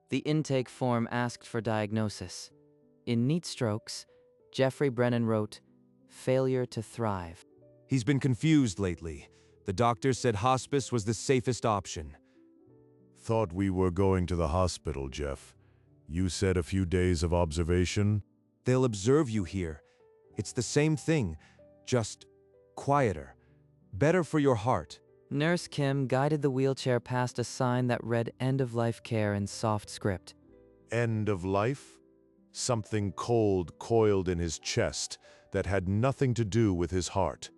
The intake form asked for diagnosis. In neat strokes, Jeffrey Brennan wrote, "Failure to thrive." He's been confused lately. The doctor said hospice was the safest option. Thought we were going to the hospital, Jeff. You said a few days of observation? They'll observe you here. It's the same thing, just quieter. Better for your heart. Nurse Kim guided the wheelchair past a sign that read end-of-life care in soft script. End of life? Something cold coiled in his chest that had nothing to do with his heart.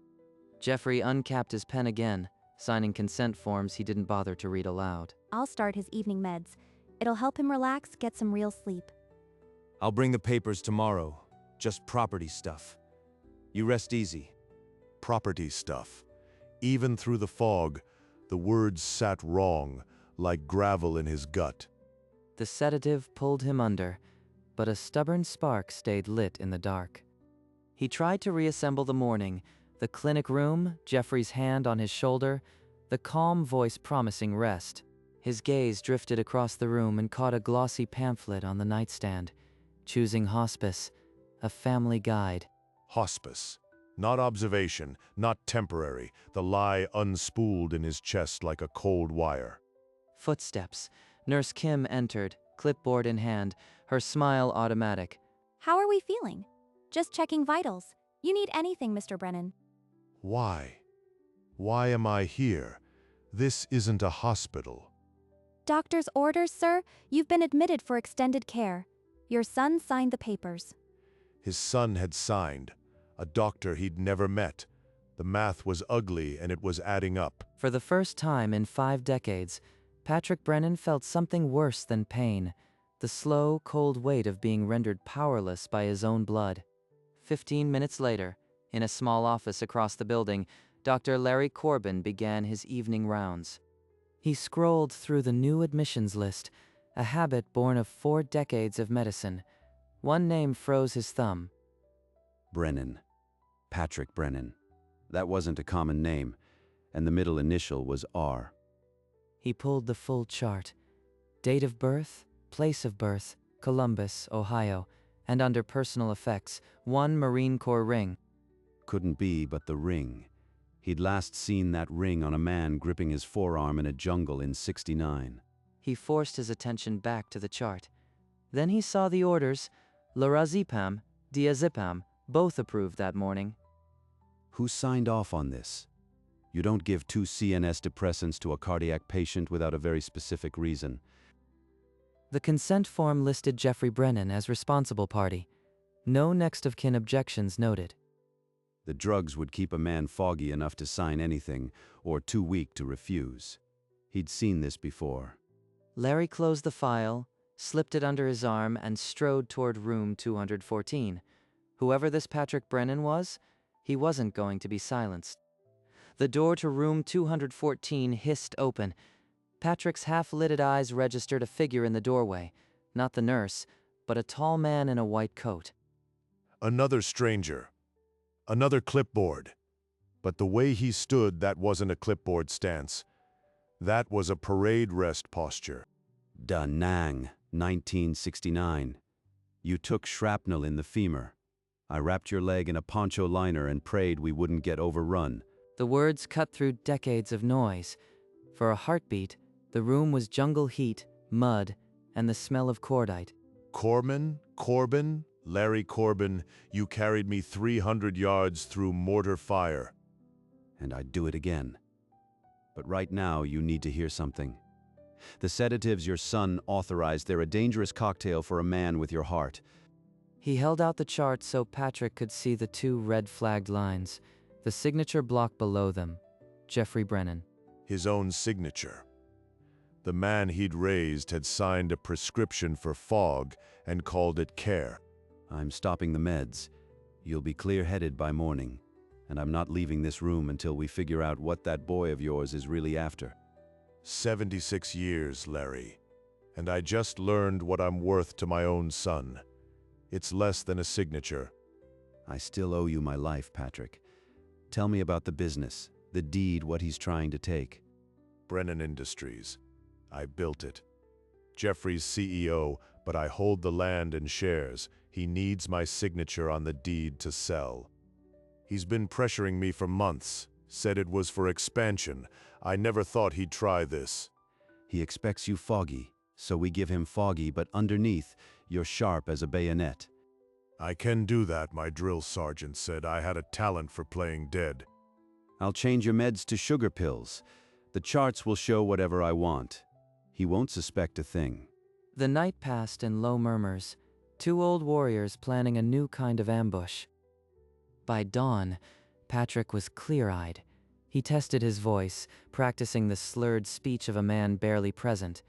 Jeffrey uncapped his pen again, signing consent forms he didn't bother to read aloud. I'll start his evening meds. It'll help him relax, get some real sleep. I'll bring the papers tomorrow. Just property stuff. You rest easy. Property stuff. Even through the fog, the words sat wrong, like gravel in his gut. The sedative pulled him under, but a stubborn spark stayed lit in the dark. He tried to reassemble the morning, the clinic room, Jeffrey's hand on his shoulder, the calm voice promising rest. His gaze drifted across the room and caught a glossy pamphlet on the nightstand, choosing hospice, a family guide. Hospice. Not observation, not temporary, the lie unspooled in his chest like a cold wire. Footsteps. Nurse Kim entered, clipboard in hand, her smile automatic. How are we feeling? Just checking vitals. You need anything, Mr. Brennan? Why? Why am I here? This isn't a hospital. Doctor's orders, sir. You've been admitted for extended care. Your son signed the papers. His son had signed. A doctor he'd never met. The math was ugly and it was adding up. For the first time in 5 decades, Patrick Brennan felt something worse than pain, the slow, cold weight of being rendered powerless by his own blood. 15 minutes later, in a small office across the building, Dr. Larry Corbin began his evening rounds. He scrolled through the new admissions list, a habit born of 4 decades of medicine. One name froze his thumb. Brennan. Patrick Brennan. That wasn't a common name, and the middle initial was R. He pulled the full chart. Date of birth, place of birth, Columbus, Ohio, and under personal effects, 1 Marine Corps ring. Couldn't be but the ring. He'd last seen that ring on a man gripping his forearm in a jungle in '69. He forced his attention back to the chart. Then he saw the orders, lorazepam, diazepam, both approved that morning. Who signed off on this? You don't give 2 CNS depressants to a cardiac patient without a very specific reason. The consent form listed Jeffrey Brennan as responsible party. No next of kin objections noted. The drugs would keep a man foggy enough to sign anything, or too weak to refuse. He'd seen this before. Larry closed the file, slipped it under his arm, and strode toward room 214. Whoever this Patrick Brennan was, he wasn't going to be silenced. The door to room 214 hissed open. Patrick's half-lidded eyes registered a figure in the doorway, not the nurse, but a tall man in a white coat. Another stranger. Another clipboard. But the way he stood, that wasn't a clipboard stance. That was a parade rest posture. Da Nang, 1969. You took shrapnel in the femur. I wrapped your leg in a poncho liner and prayed we wouldn't get overrun. The words cut through decades of noise. For a heartbeat, the room was jungle heat, mud, and the smell of cordite. Corbin, Larry Corbin, you carried me 300 yards through mortar fire. And I'd do it again. But right now, you need to hear something. The sedatives your son authorized, they're a dangerous cocktail for a man with your heart. He held out the chart so Patrick could see the 2 red-flagged lines, the signature block below them, Jeffrey Brennan. His own signature. The man he'd raised had signed a prescription for fog and called it care. I'm stopping the meds. You'll be clear-headed by morning, and I'm not leaving this room until we figure out what that boy of yours is really after. 76 years, Larry. And I just learned what I'm worth to my own son. It's less than a signature. I still owe you my life, Patrick. Tell me about the business, the deed, what he's trying to take. Brennan Industries. I built it. Jeffrey's CEO, but I hold the land and shares. He needs my signature on the deed to sell. He's been pressuring me for months, said it was for expansion. I never thought he'd try this. He expects you foggy, so we give him foggy, but underneath, you're sharp as a bayonet. I can do that, my drill sergeant said. I had a talent for playing dead. I'll change your meds to sugar pills. The charts will show whatever I want. He won't suspect a thing. The night passed in low murmurs, two old warriors planning a new kind of ambush. By dawn, Patrick was clear-eyed. He tested his voice, practicing the slurred speech of a man barely present.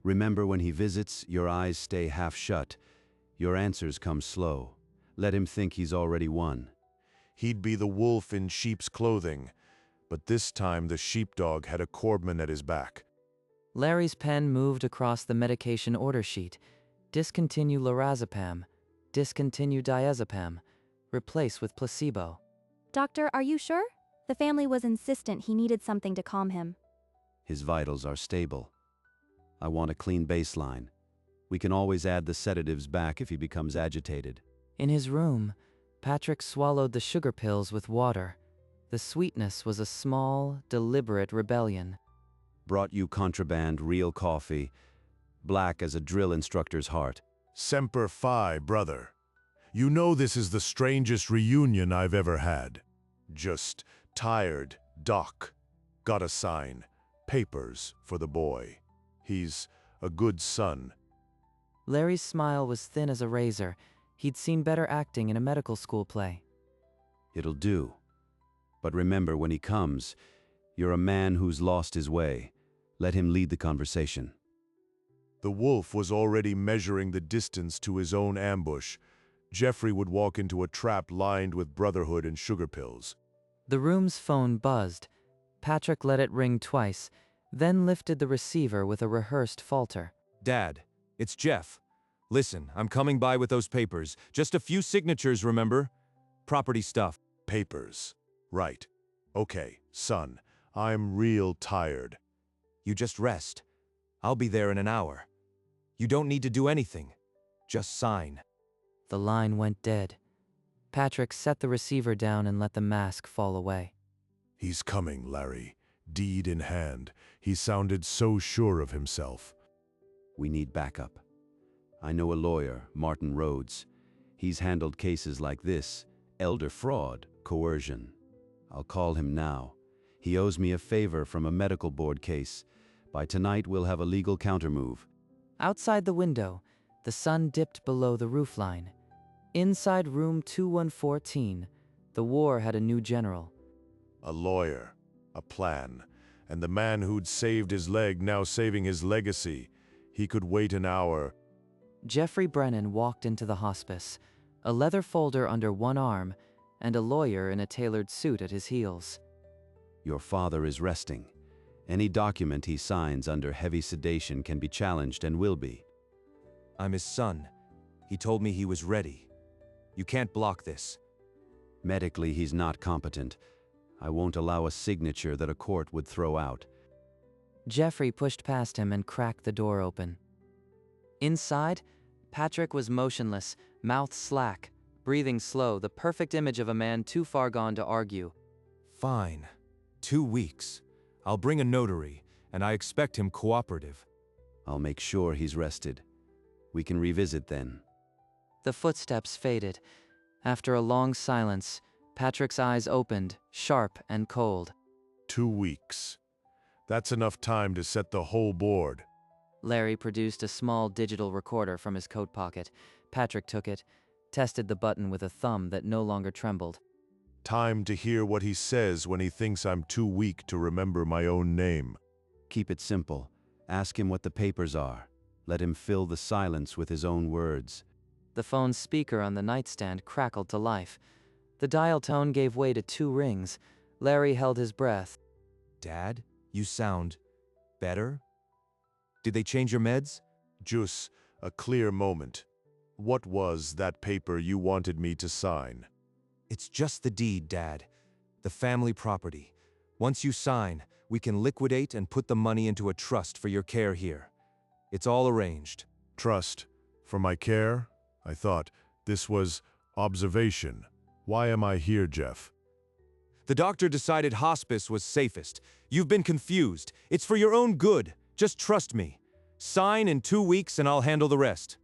Remember, when he visits, your eyes stay half shut. Your answers come slow. Let him think he's already won. He'd be the wolf in sheep's clothing, but this time the sheepdog had a Corbman at his back. Larry's pen moved across the medication order sheet. Discontinue lorazepam. Discontinue diazepam. Replace with placebo. Doctor, are you sure? The family was insistent he needed something to calm him. His vitals are stable. I want a clean baseline. We can always add the sedatives back if he becomes agitated. In his room, Patrick swallowed the sugar pills with water. The sweetness was a small, deliberate rebellion. Brought you contraband, real coffee, black as a drill instructor's heart. Semper Fi, brother. You know this is the strangest reunion I've ever had. Just tired, Doc. Got a sign. Papers for the boy. He's a good son. Larry's smile was thin as a razor. He'd seen better acting in a medical school play. It'll do. But remember, when he comes, you're a man who's lost his way. Let him lead the conversation. The wolf was already measuring the distance to his own ambush. Jeffrey would walk into a trap lined with Brotherhood and sugar pills. The room's phone buzzed. Patrick let it ring twice, then lifted the receiver with a rehearsed falter. Dad, it's Jeff. Listen, I'm coming by with those papers. Just a few signatures, remember? Property stuff. Papers. Right. Okay, son. I'm real tired. You just rest. I'll be there in an hour. You don't need to do anything. Just sign. The line went dead. Patrick set the receiver down and let the mask fall away. He's coming, Larry. Deed in hand. He sounded so sure of himself. We need backup. I know a lawyer, Martin Rhodes. He's handled cases like this: elder fraud, coercion. I'll call him now. He owes me a favor from a medical board case. By tonight, we'll have a legal countermove. Outside the window, the sun dipped below the roofline. Inside room 2114, the war had a new general. A lawyer. A plan. And the man who'd saved his leg now saving his legacy. He could wait an hour. Jeffrey Brennan walked into the hospice, a leather folder under one arm, and a lawyer in a tailored suit at his heels. Your father is resting. Any document he signs under heavy sedation can be challenged and will be. I'm his son. He told me he was ready. You can't block this. Medically, he's not competent. I won't allow a signature that a court would throw out. Jeffrey pushed past him and cracked the door open. Inside, Patrick was motionless, mouth slack, breathing slow, the perfect image of a man too far gone to argue. Fine. 2 weeks. I'll bring a notary, and I expect him cooperative. I'll make sure he's rested. We can revisit then. The footsteps faded. After a long silence, Patrick's eyes opened, sharp and cold. 2 weeks. That's enough time to set the whole board. Larry produced a small digital recorder from his coat pocket. Patrick took it, tested the button with a thumb that no longer trembled. Time to hear what he says when he thinks I'm too weak to remember my own name. Keep it simple. Ask him what the papers are. Let him fill the silence with his own words. The phone's speaker on the nightstand crackled to life. The dial tone gave way to 2 rings. Larry held his breath. Dad, you sound better? Did they change your meds? Just a clear moment. What was that paper you wanted me to sign? It's just the deed, Dad. The family property. Once you sign, we can liquidate and put the money into a trust for your care here. It's all arranged. Trust. For my care? I thought this was observation. Why am I here, Jeff? The doctor decided hospice was safest. You've been confused. It's for your own good. Just trust me. Sign in 2 weeks and I'll handle the rest.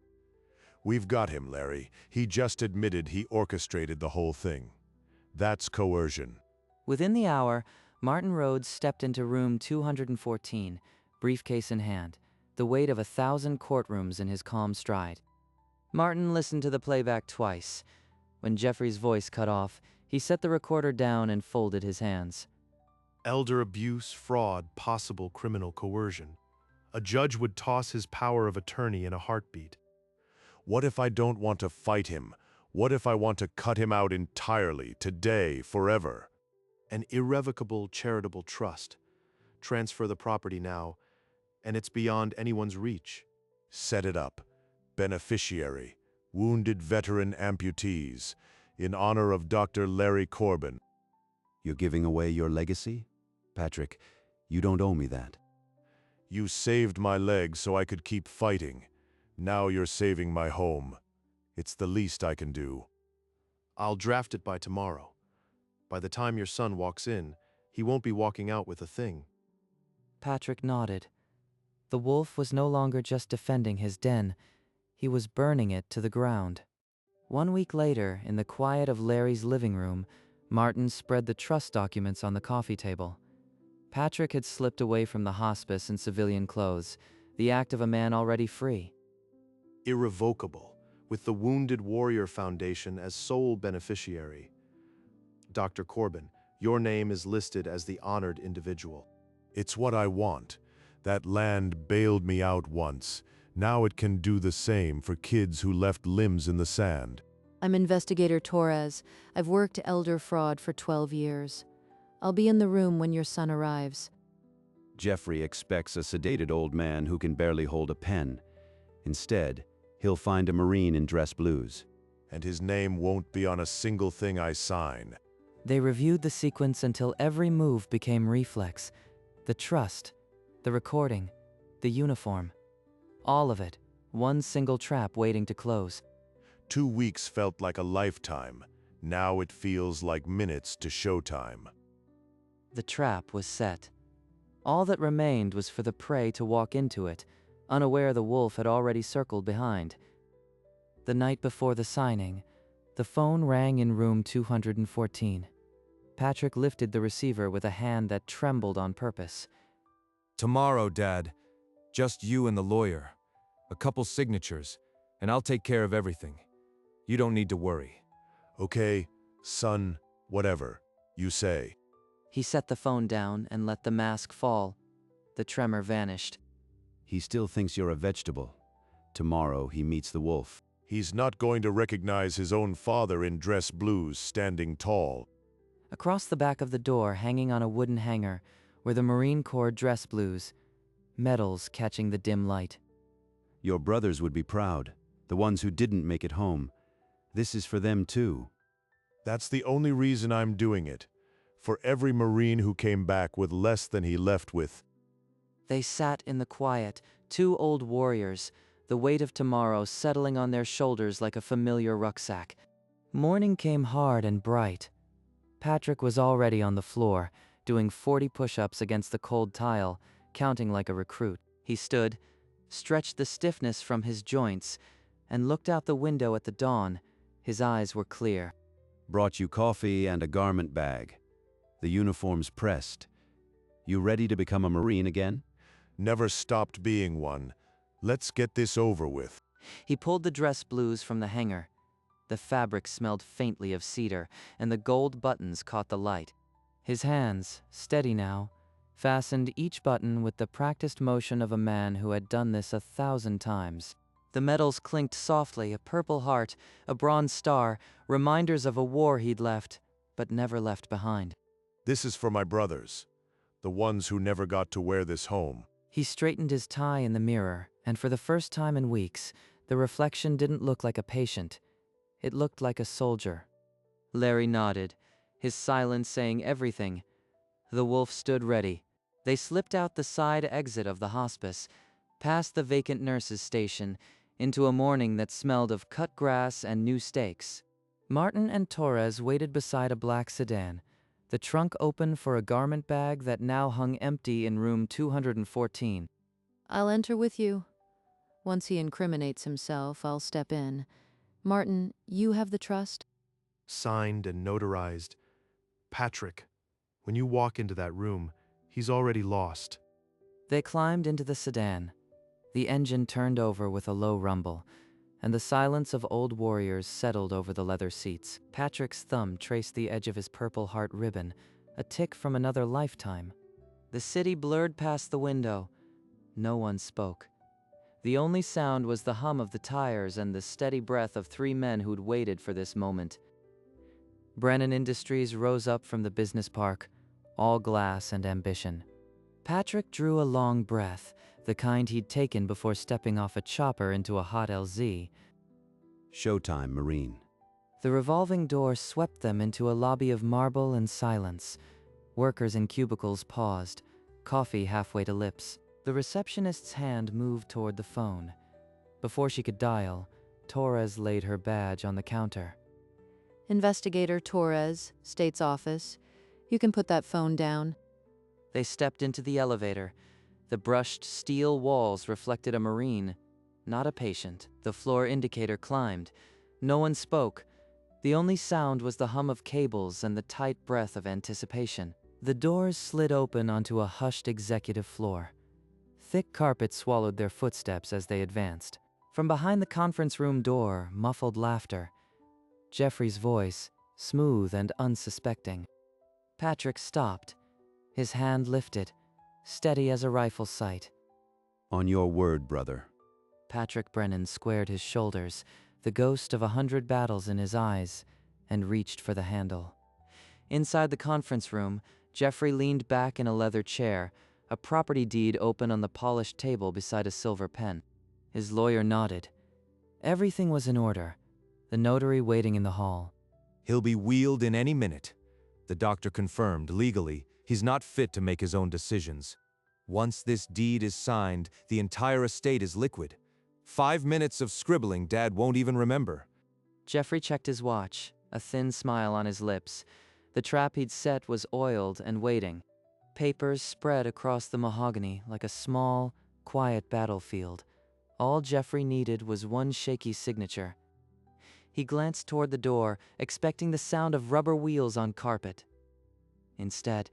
We've got him, Larry. He just admitted he orchestrated the whole thing. That's coercion. Within the hour, Martin Rhodes stepped into room 214, briefcase in hand, the weight of 1,000 courtrooms in his calm stride. Martin listened to the playback twice. When Jeffrey's voice cut off, he set the recorder down and folded his hands. Elder abuse, fraud, possible criminal coercion. A judge would toss his power of attorney in a heartbeat. What if I don't want to fight him? What if I want to cut him out entirely, today, forever? An irrevocable charitable trust. Transfer the property now, and it's beyond anyone's reach. Set it up. Beneficiary. Wounded veteran amputees. In honor of Dr. Larry Corbin. You're giving away your legacy? Patrick, you don't owe me that. You saved my leg so I could keep fighting. Now you're saving my home. It's the least I can do. I'll draft it by tomorrow. By the time your son walks in, he won't be walking out with a thing. Patrick nodded. The wolf was no longer just defending his den. He was burning it to the ground. 1 week later, in the quiet of Larry's living room, Martin spread the trust documents on the coffee table. Patrick had slipped away from the hospice in civilian clothes, the act of a man already free. Irrevocable, with the Wounded Warrior Foundation as sole beneficiary. Dr. Corbin, your name is listed as the honored individual. It's what I want. That land bailed me out once. Now it can do the same for kids who left limbs in the sand. I'm Investigator Torres. I've worked elder fraud for 12 years. I'll be in the room when your son arrives. Jeffrey expects a sedated old man who can barely hold a pen. Instead, he'll find a Marine in dress blues. And his name won't be on a single thing I sign. They reviewed the sequence until every move became reflex. The trust, the recording, the uniform. All of it, one single trap waiting to close. 2 weeks felt like a lifetime. Now it feels like minutes to showtime. The trap was set. All that remained was for the prey to walk into it, unaware the wolf had already circled behind. The night before the signing, the phone rang in room 214. Patrick lifted the receiver with a hand that trembled on purpose. Tomorrow, Dad. Just you and the lawyer. A couple signatures, and I'll take care of everything. You don't need to worry. Okay, son, whatever you say. He set the phone down and let the mask fall. The tremor vanished. He still thinks you're a vegetable. Tomorrow he meets the wolf. He's not going to recognize his own father in dress blues standing tall. Across the back of the door, hanging on a wooden hanger, were the Marine Corps dress blues, medals catching the dim light. Your brothers would be proud, the ones who didn't make it home. This is for them too. That's the only reason I'm doing it. For every Marine who came back with less than he left with. They sat in the quiet, two old warriors, the weight of tomorrow settling on their shoulders like a familiar rucksack. Morning came hard and bright. Patrick was already on the floor, doing 40 push-ups against the cold tile, counting like a recruit. He stood, stretched the stiffness from his joints, and looked out the window at the dawn. His eyes were clear. Brought you coffee and a garment bag. The uniform's pressed. You ready to become a Marine again? Never stopped being one. Let's get this over with. He pulled the dress blues from the hanger. The fabric smelled faintly of cedar, and the gold buttons caught the light. His hands, steady now, fastened each button with the practiced motion of a man who had done this 1,000 times. The medals clinked softly, a purple heart, a bronze star, reminders of a war he'd left, but never left behind. This is for my brothers, the ones who never got to wear this home. He straightened his tie in the mirror, and for the first time in weeks, the reflection didn't look like a patient. It looked like a soldier. Larry nodded, his silence saying everything. The wolf stood ready. They slipped out the side exit of the hospice. past the vacant nurse's station, into a morning that smelled of cut grass and new steaks. Martin and Torres waited beside a black sedan, the trunk open for a garment bag that now hung empty in room 214. I'll enter with you. Once he incriminates himself, I'll step in. Martin, you have the trust? Signed and notarized. Patrick, when you walk into that room, he's already lost. They climbed into the sedan. The engine turned over with a low rumble, and the silence of old warriors settled over the leather seats. Patrick's thumb traced the edge of his Purple Heart ribbon, a tick from another lifetime. The city blurred past the window. No one spoke. The only sound was the hum of the tires and the steady breath of three men who'd waited for this moment. Brennan Industries rose up from the business park, all glass and ambition. Patrick drew a long breath, the kind he'd taken before stepping off a chopper into a hot LZ. Showtime, Marine. The revolving door swept them into a lobby of marble and silence. Workers in cubicles paused, coffee halfway to lips. The receptionist's hand moved toward the phone. Before she could dial, Torres laid her badge on the counter. Investigator Torres, State's office. You can put that phone down. They stepped into the elevator. The brushed steel walls reflected a Marine, not a patient. The floor indicator climbed. No one spoke. The only sound was the hum of cables and the tight breath of anticipation. The doors slid open onto a hushed executive floor. Thick carpet swallowed their footsteps as they advanced. From behind the conference room door, muffled laughter. Jeffrey's voice, smooth and unsuspecting. Patrick stopped, his hand lifted, steady as a rifle sight. On your word, brother. Patrick Brennan squared his shoulders, the ghost of 100 battles in his eyes, and reached for the handle. Inside the conference room, Jeffrey leaned back in a leather chair, a property deed open on the polished table beside a silver pen. His lawyer nodded. Everything was in order, the notary waiting in the hall. He'll be wheeled in any minute. The doctor confirmed, legally, he's not fit to make his own decisions. Once this deed is signed, the entire estate is liquid. 5 minutes of scribbling Dad won't even remember. Jeffrey checked his watch, a thin smile on his lips. The trap he'd set was oiled and waiting. Papers spread across the mahogany like a small, quiet battlefield. All Jeffrey needed was one shaky signature. He glanced toward the door, expecting the sound of rubber wheels on carpet. Instead,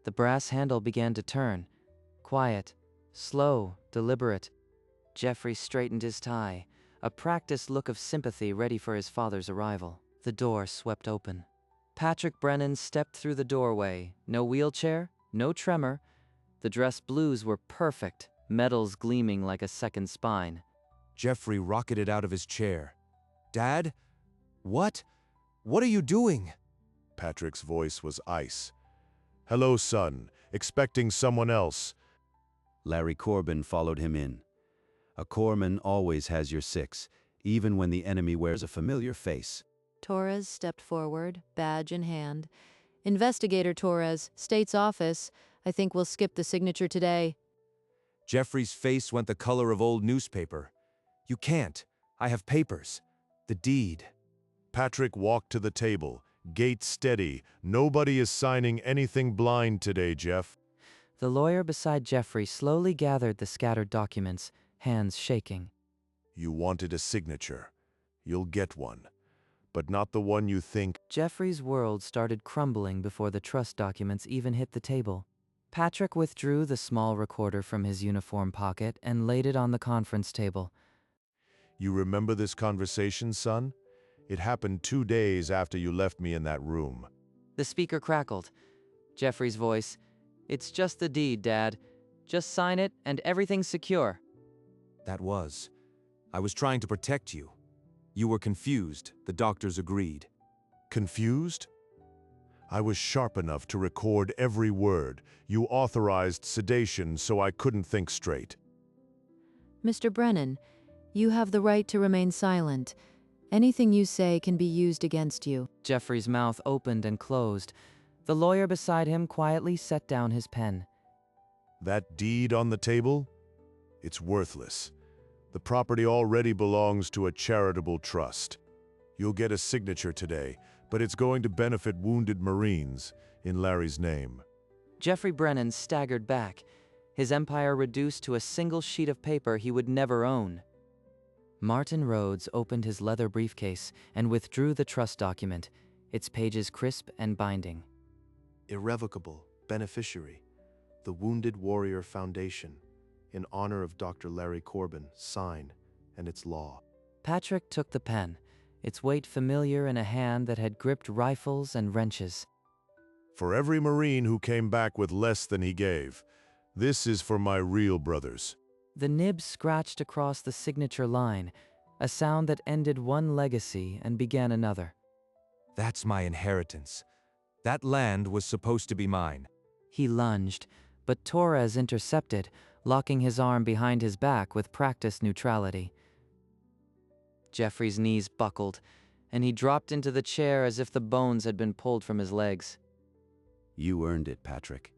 the brass handle began to turn. Quiet, slow, deliberate. Jeffrey straightened his tie, a practiced look of sympathy ready for his father's arrival. The door swept open. Patrick Brennan stepped through the doorway. No wheelchair, no tremor. The dress blues were perfect, metals gleaming like a second spine. Jeffrey rocketed out of his chair. Dad? What? What are you doing? Patrick's voice was ice. Hello, son. Expecting someone else. Larry Corbin followed him in. A corpsman always has your six, even when the enemy wears a familiar face. Torres stepped forward, badge in hand. Investigator Torres, State's office. I think we'll skip the signature today. Jeffrey's face went the color of old newspaper. You can't. I have papers. The deed. Patrick walked to the table, gait steady. Nobody is signing anything blind today, Jeff. The lawyer beside Jeffrey slowly gathered the scattered documents, hands shaking. You wanted a signature. You'll get one. But not the one you think. Jeffrey's world started crumbling before the trust documents even hit the table. Patrick withdrew the small recorder from his uniform pocket and laid it on the conference table. You remember this conversation, son? It happened 2 days after you left me in that room. The speaker crackled. Jeffrey's voice, "It's just the deed, Dad. Just sign it and everything's secure." That was. I was trying to protect you. You were confused. The doctors agreed. Confused? I was sharp enough to record every word. You authorized sedation so I couldn't think straight. Mr. Brennan, you have the right to remain silent. Anything you say can be used against you. Jeffrey's mouth opened and closed. The lawyer beside him quietly set down his pen. That deed on the table? It's worthless. The property already belongs to a charitable trust. You'll get a signature today, but it's going to benefit wounded Marines in Larry's name. Jeffrey Brennan staggered back, his empire reduced to a single sheet of paper he would never own. Martin Rhodes opened his leather briefcase and withdrew the trust document, its pages crisp and binding. Irrevocable beneficiary, the Wounded Warrior Foundation, in honor of Dr. Larry Corbin, sign, and its law. Patrick took the pen, its weight familiar in a hand that had gripped rifles and wrenches. For every Marine who came back with less than he gave, this is for my real brothers. The nib scratched across the signature line, a sound that ended one legacy and began another. That's my inheritance. That land was supposed to be mine. He lunged, but Torres intercepted, locking his arm behind his back with practiced neutrality. Jeffrey's knees buckled, and he dropped into the chair as if the bones had been pulled from his legs. You earned it, Patrick.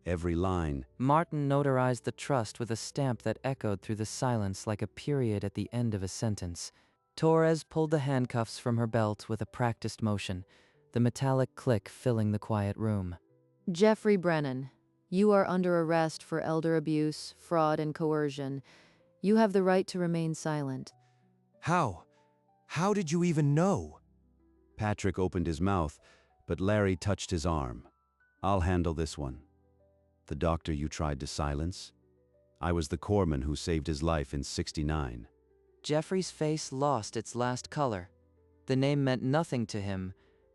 Every line. Martin notarized the trust with a stamp that echoed through the silence like a period at the end of a sentence. Torres pulled the handcuffs from her belt with a practiced motion, the metallic click filling the quiet room. Jeffrey Brennan, you are under arrest for elder abuse, fraud, and coercion. You have the right to remain silent. How? How did you even know? Patrick opened his mouth, but Larry touched his arm. I'll handle this one. The doctor you tried to silence? I was the corpsman who saved his life in '69. Jeffrey's face lost its last color. The name meant nothing to him,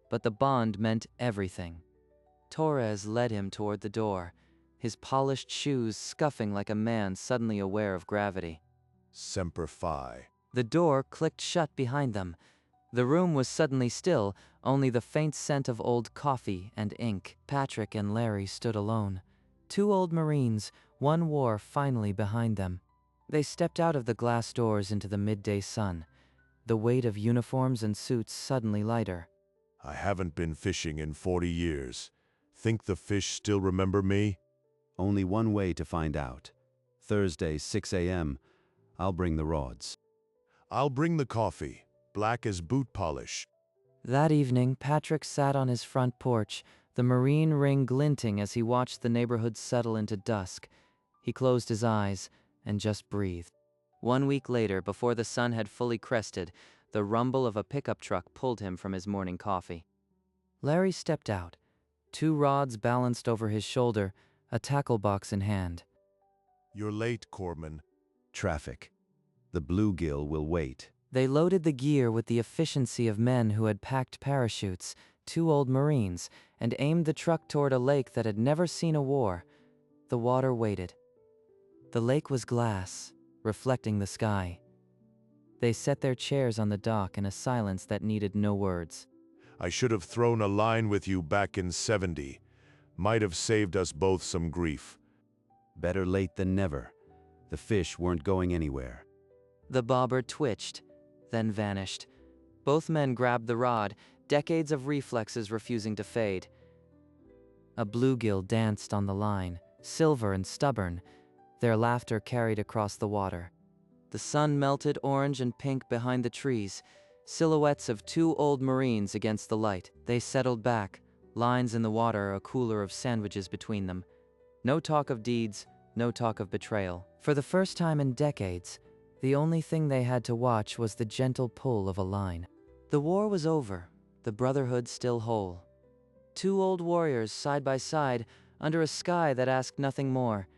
but the bond meant everything. Torres led him toward the door, his polished shoes scuffing like a man suddenly aware of gravity. Semper Fi. The door clicked shut behind them. The room was suddenly still, only the faint scent of old coffee and ink. Patrick and Larry stood alone. Two old Marines, one war finally behind them. They stepped out of the glass doors into the midday sun, the weight of uniforms and suits suddenly lighter. I haven't been fishing in 40 years. Think the fish still remember me? Only one way to find out. Thursday, 6 a.m. I'll bring the rods. I'll bring the coffee, black as boot polish. That evening, Patrick sat on his front porch, the Marine ring glinting as he watched the neighborhood settle into dusk. He closed his eyes and just breathed. 1 week later, before the sun had fully crested, the rumble of a pickup truck pulled him from his morning coffee. Larry stepped out, 2 rods balanced over his shoulder, a tackle box in hand. You're late, Corpsman. Traffic. The bluegill will wait. They loaded the gear with the efficiency of men who had packed parachutes, 2 old Marines, and aimed the truck toward a lake that had never seen a war. The water waited. The lake was glass, reflecting the sky. They set their chairs on the dock in a silence that needed no words. I should have thrown a line with you back in '70. Might have saved us both some grief. Better late than never. The fish weren't going anywhere. The bobber twitched, then vanished. Both men grabbed the rod, decades of reflexes refusing to fade. A bluegill danced on the line, silver and stubborn. Their laughter carried across the water. The sun melted orange and pink behind the trees, silhouettes of 2 old Marines against the light. They settled back, lines in the water, a cooler of sandwiches between them. No talk of deeds, no talk of betrayal. For the first time in decades, the only thing they had to watch was the gentle pull of a line. The war was over, the brotherhood still whole. 2 old warriors side by side, under a sky that asked nothing more.